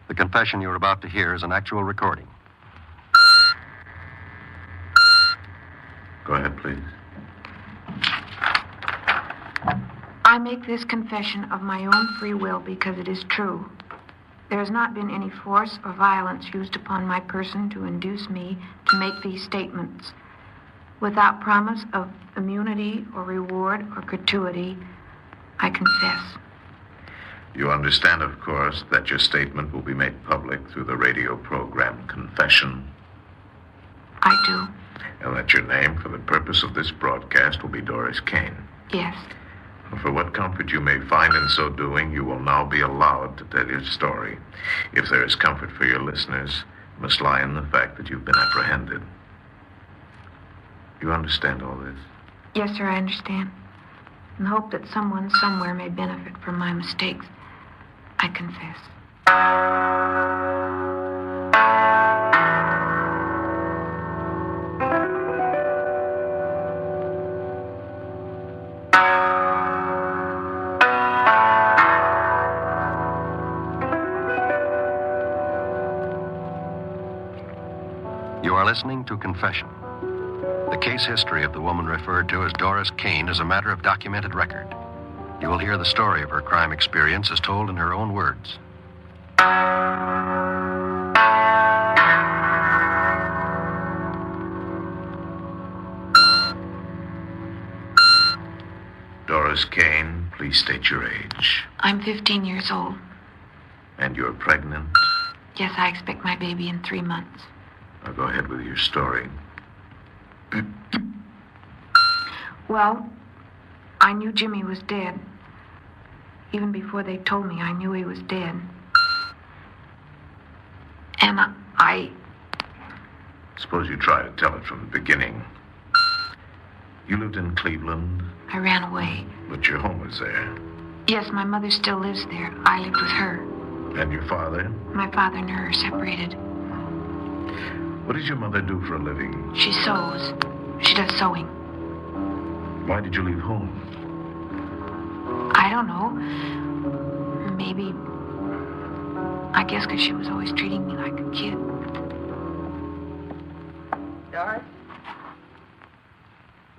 The confession you're about to hear is an actual recording. Go ahead, please. I make this confession of my own free will because it is true. There has not been any force or violence used upon my person to induce me to make these statements. Without promise of immunity or reward or gratuity, I confess. You understand, of course, that your statement will be made public through the radio program Confession. I do. And that your name for the purpose of this broadcast will be Doris Kane. Yes. For what comfort you may find in so doing, you will now be allowed to tell your story. If there is comfort for your listeners, it must lie in the fact that you've been apprehended. You understand all this? Yes, sir, I understand. In the hope that someone somewhere may benefit from my mistakes, I confess. You are listening to Confession. The case history of the woman referred to as Doris Kane is a matter of documented record. You will hear the story of her crime experience as told in her own words. Doris Kane, please state your age. I'm 15 years old. And you're pregnant? Yes, I expect my baby in 3 months. Now go ahead with your story. Well, I knew Jimmy was dead. Even before they told me, I knew he was dead. And I... Suppose you try to tell it from the beginning. You lived in Cleveland? I ran away. But your home was there? Yes, my mother still lives there. I lived with her. And your father? My father and her are separated. What does your mother do for a living? She sews. She does sewing. Why did you leave home? I don't know. Maybe... I guess because she was always treating me like a kid. Doris?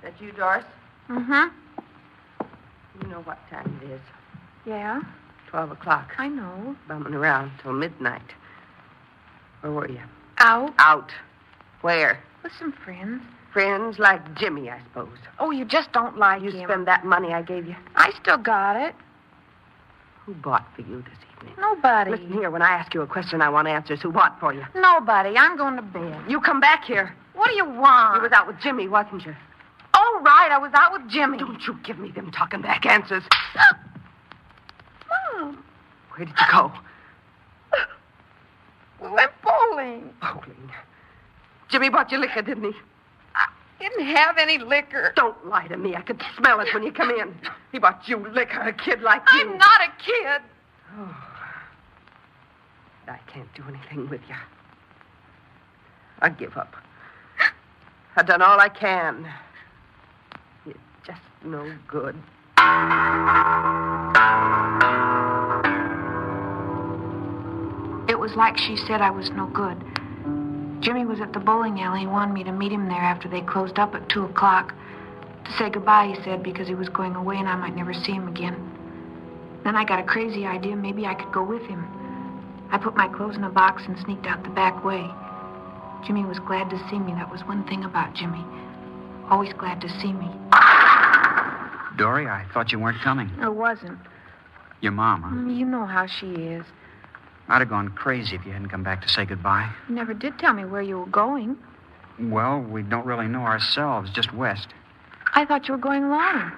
That you, Doris? Mm-hmm. You know what time it is. Yeah, 12 o'clock. I know. Bumming around till midnight. Where were you? Out Out. Where? with some friends. Friends like Jimmy, I suppose. Oh, you just don't like You him. spend that money I gave you? I still got it. Who bought for you this evening? Nobody. Listen here, when I ask you a question, I want answers. Who bought for you? Nobody. I'm going to bed. You come back here. What do you want? You was out with Jimmy, wasn't you? Oh, right. I was out with Jimmy. Don't you give me them talking back answers. Mom, Where did you go? we went bowling. Bowling. Jimmy bought you liquor, didn't he? I didn't have any liquor. Don't lie to me. I could smell it when you come in. He bought you liquor, a kid like you. I'm not a kid. Oh. I can't do anything with you. I give up. I've done all I can. You're just no good. It was like she said I was no good. Jimmy was at the bowling alley. He wanted me to meet him there after they closed up at 2 o'clock. To say goodbye, he said, because he was going away and I might never see him again. Then I got a crazy idea. Maybe I could go with him. I put my clothes in a box and sneaked out the back way. Jimmy was glad to see me. That was one thing about Jimmy. Always glad to see me. Dory, I thought you weren't coming. It wasn't. Your mom, huh? You know how she is. I'd have gone crazy if you hadn't come back to say goodbye. You never did tell me where you were going. Well, we don't really know ourselves, just west. I thought you were going alone.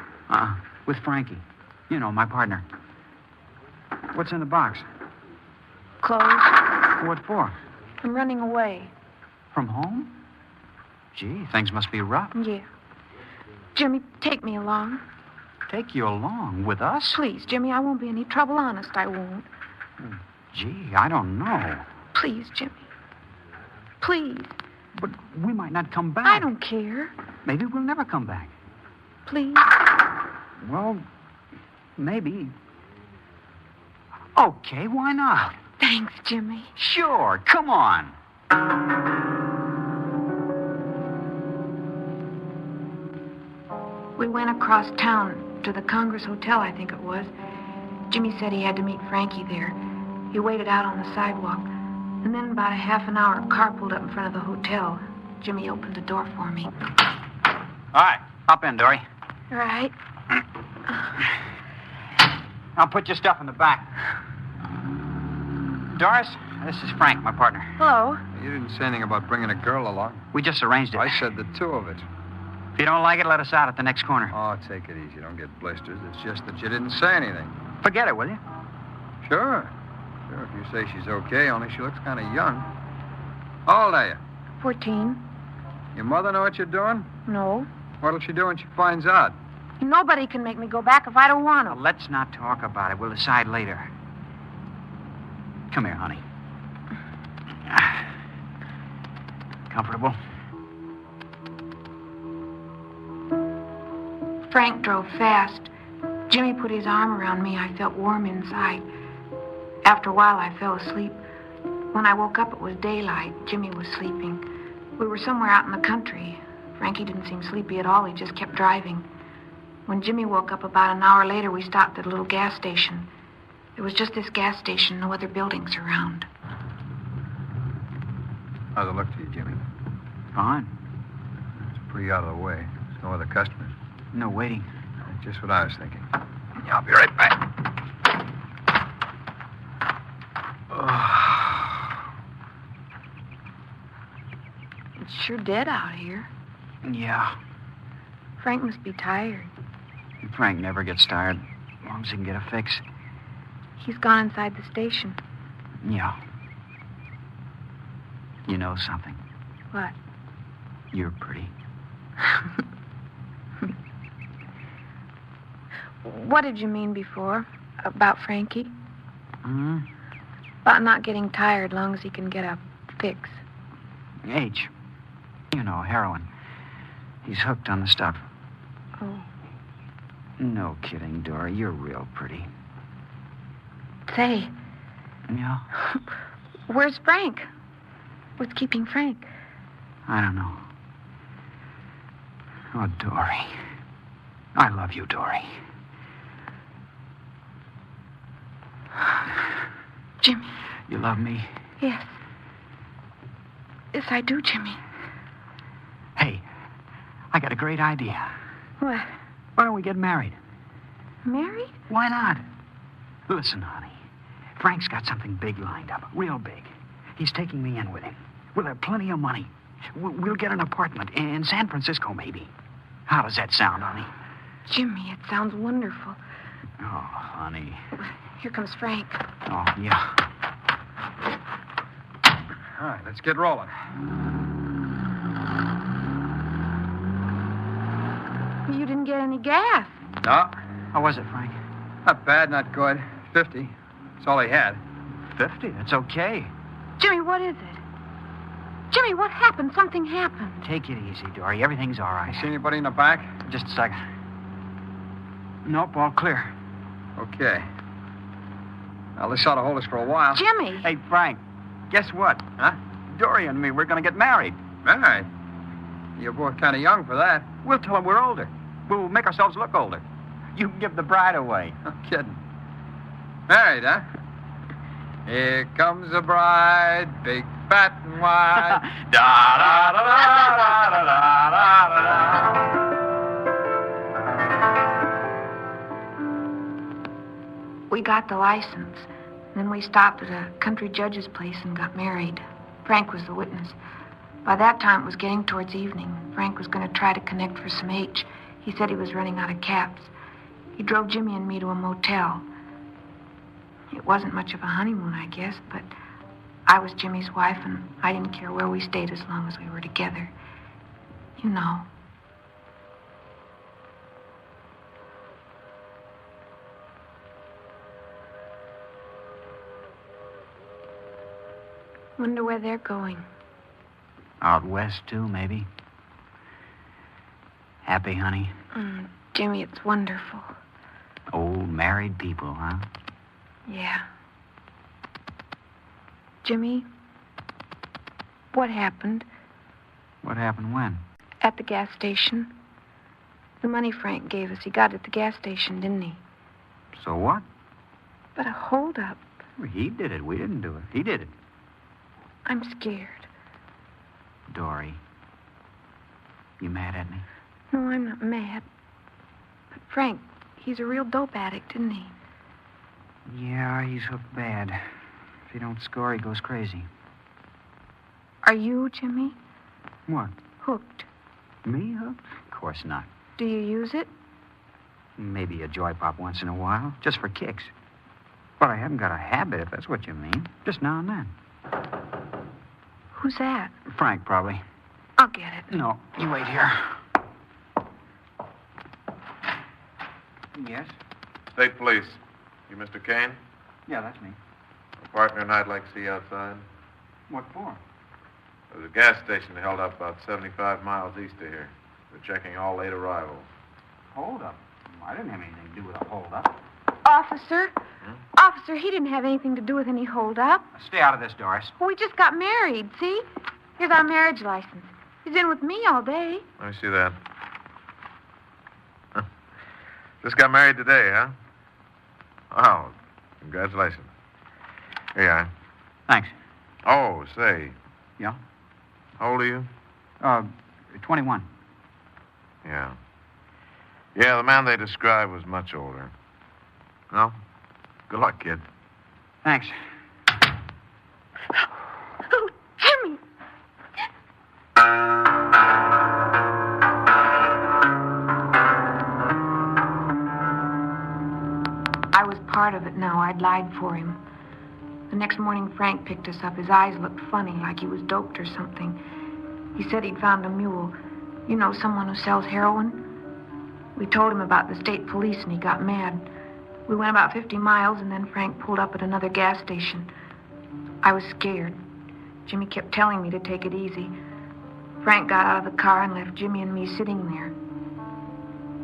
With Frankie. You know, my partner. What's in the box? Clothes. What for? I'm running away. From home? Gee, things must be rough. Yeah. Jimmy, take me along. Take you along with us? Please, Jimmy, I won't be any trouble. Honest, I won't. Gee, I don't know. Please, Jimmy. Please. But we might not come back. I don't care. Maybe we'll never come back. Please. Well, maybe. Okay, why not? Thanks, Jimmy. Sure, come on. We went across town to the Congress Hotel, I think it was. Jimmy said he had to meet Frankie there. He waited out on the sidewalk. And then about a half an hour, a car pulled up in front of the hotel. Jimmy opened the door for me. All right, hop in, Dory. All right. I'll put your stuff in the back. Doris, this is Frank, my partner. Hello. You didn't say anything about bringing a girl along. We just arranged it. I said the two of it. If you don't like it, let us out at the next corner. Oh, take it easy. Don't get blisters. It's just that you didn't say anything. Forget it, will you? Sure. Sure, if you say she's okay, only she looks kind of young. How old are you? 14. Your mother know what you're doing? No. What'll she do when she finds out? Nobody can make me go back if I don't want to. Now, let's not talk about it. We'll decide later. Come here, honey. Comfortable? Frank drove fast. Jimmy put his arm around me. I felt warm inside. After a while, I fell asleep. When I woke up, it was daylight. Jimmy was sleeping. We were somewhere out in the country. Frankie didn't seem sleepy at all. He just kept driving. When Jimmy woke up about an hour later, we stopped at a little gas station. It was just this gas station, no other buildings around. How's it look to you, Jimmy? Fine. It's pretty out of the way. There's no other customers. No waiting. Just what I was thinking. Yeah, I'll be right back. It's sure dead out here. Yeah. Frank must be tired. Frank never gets tired, as long as he can get a fix. He's gone inside the station. Yeah. You know something? What? You're pretty. What did you mean before? About Frankie? Hmm? About not getting tired long as he can get a fix. H. You know, heroin. He's hooked on the stuff. Oh. No kidding, Dora. You're real pretty. Say, Yeah? where's Frank? What's keeping Frank? I don't know. Oh, Dory. I love you, Dory. Jimmy. You love me? Yes. Yes, I do, Jimmy. Hey, I got a great idea. What? Why don't we get married? Married? Why not? Listen, honey. Frank's got something big lined up. Real big. He's taking me in with him. We'll have plenty of money. We'll get an apartment in San Francisco, maybe. How does that sound, honey? Jimmy, it sounds wonderful. Oh, honey. Here comes Frank. Oh, yeah. All right, let's get rolling. You didn't get any gas. No, How was it, Frank? not bad, not good. 50. That's all he had. 50. That's okay. Jimmy, what is it? Jimmy, what happened? Something happened. Take it easy, Dory. Everything's all right. See anybody in the back? Just a second. Nope, all clear. Okay. Well, this ought to hold us for a while. Jimmy! Hey, Frank, guess what? Huh? Dory and me, we're going to get married. Married? You're both kind of young for that. We'll tell them we're older. We'll make ourselves look older. You can give the bride away. No kidding. Married, huh? Here comes the bride, big, fat, and white. Da da da da da da da da. We got the license. Then we stopped at a country judge's place and got married. Frank was the witness. By that time, it was getting towards evening. Frank was going to try to connect for some H. He said he was running out of caps. He drove Jimmy and me to a motel. It wasn't much of a honeymoon, I guess, but I was Jimmy's wife, and I didn't care where we stayed as long as we were together. You know. Wonder where they're going. Out west, too, maybe. Happy, honey? Jimmy, it's wonderful. Old married people, huh? Yeah. Jimmy, what happened What happened when? at the gas station? The money Frank gave us, he got at the gas station, didn't he? So what? But a holdup. Well, he did it. We didn't do it. He did it. I'm scared. Dory, you mad at me? No, I'm not mad. But Frank, he's a real dope addict, isn't he? Yeah, he's hooked bad. If he don't score, he goes crazy. Are you, Jimmy, What? hooked? Me hooked? Of course not. Do you use it? Maybe a joy pop once in a while, just for kicks. But I haven't got a habit, if that's what you mean. Just now and then. Who's that? Frank, probably. I'll get it. No, you wait here. Yes? State Police. You Mr. Kane? Yeah, that's me. A partner and I'd like to see you outside. What for? There's a gas station held up about 75 miles east of here. They're checking all late arrivals. Hold up. I didn't have anything to do with a hold up. Officer? Officer, he didn't have anything to do with any holdup. Stay out of this, Doris. We just got married, see? Here's our marriage license. He's in with me all day. Let me see that. Huh. Just got married today, huh? Oh, congratulations. Here you are. Thanks. Oh, say. Yeah? How old are you? 21. Yeah. Yeah, the man they described was much older. No? Good luck, kid. Thanks. Oh, Jimmy! I was part of it now. I'd lied for him. The next morning, Frank picked us up. His eyes looked funny, like he was doped or something. He said he'd found a mule. You know, someone who sells heroin? We told him about the state police, and he got mad. We went about 50 miles, and then Frank pulled up at another gas station. I was scared. Jimmy kept telling me to take it easy. Frank got out of the car and left Jimmy and me sitting there.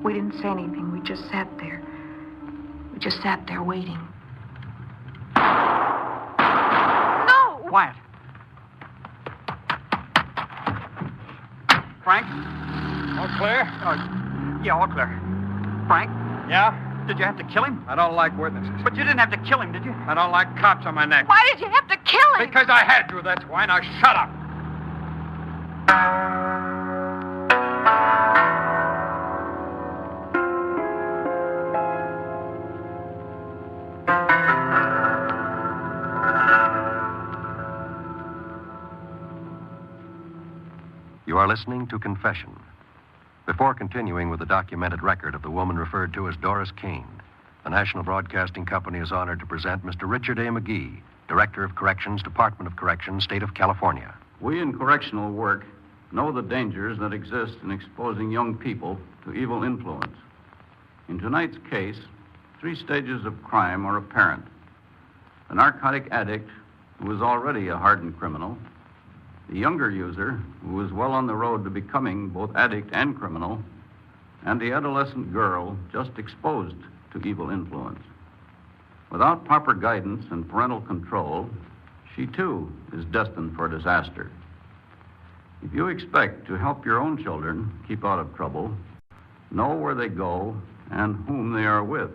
We didn't say anything. We just sat there. We just sat there waiting. No! Quiet. Frank? All clear? Yeah, all clear. Frank, Yeah? did you have to kill him? I don't like witnesses. But you didn't have to kill him, did you? I don't like cops on my neck. Why did you have to kill him? Because I had to, that's why. Now shut up. You are listening to Confession. Before continuing with the documented record of the woman referred to as Doris Kane, the National Broadcasting Company is honored to present Mr. Richard A. McGee, Director of Corrections, Department of Corrections, State of California. We in correctional work know the dangers that exist in exposing young people to evil influence. In tonight's case, 3 stages of crime are apparent. The narcotic addict, who is already a hardened criminal, the younger user, who is well on the road to becoming both addict and criminal, and the adolescent girl just exposed to evil influence. Without proper guidance and parental control, she too is destined for disaster. If you expect to help your own children keep out of trouble, know where they go and whom they are with.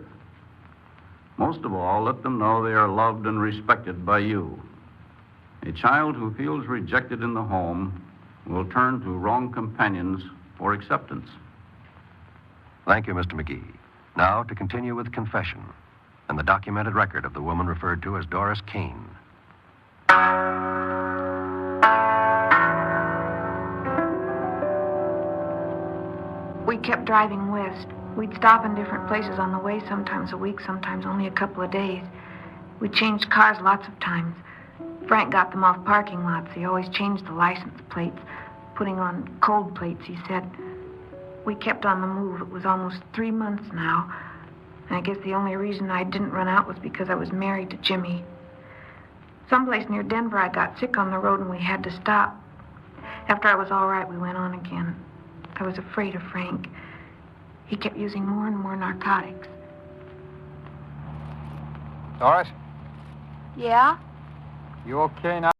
Most of all, let them know they are loved and respected by you. A child who feels rejected in the home will turn to wrong companions for acceptance. Thank you, Mr. McGee. Now to continue with Confession and the documented record of the woman referred to as Doris Kane. We kept driving west. We'd stop in different places on the way, sometimes a week, sometimes only a couple of days. We changed cars lots of times. Frank got them off parking lots. He always changed the license plates, putting on cold plates, he said. We kept on the move. It was almost 3 months now. And I guess the only reason I didn't run out was because I was married to Jimmy. Someplace near Denver, I got sick on the road and we had to stop. After I was all right, we went on again. I was afraid of Frank. He kept using more and more narcotics. Doris? Yeah? You okay now?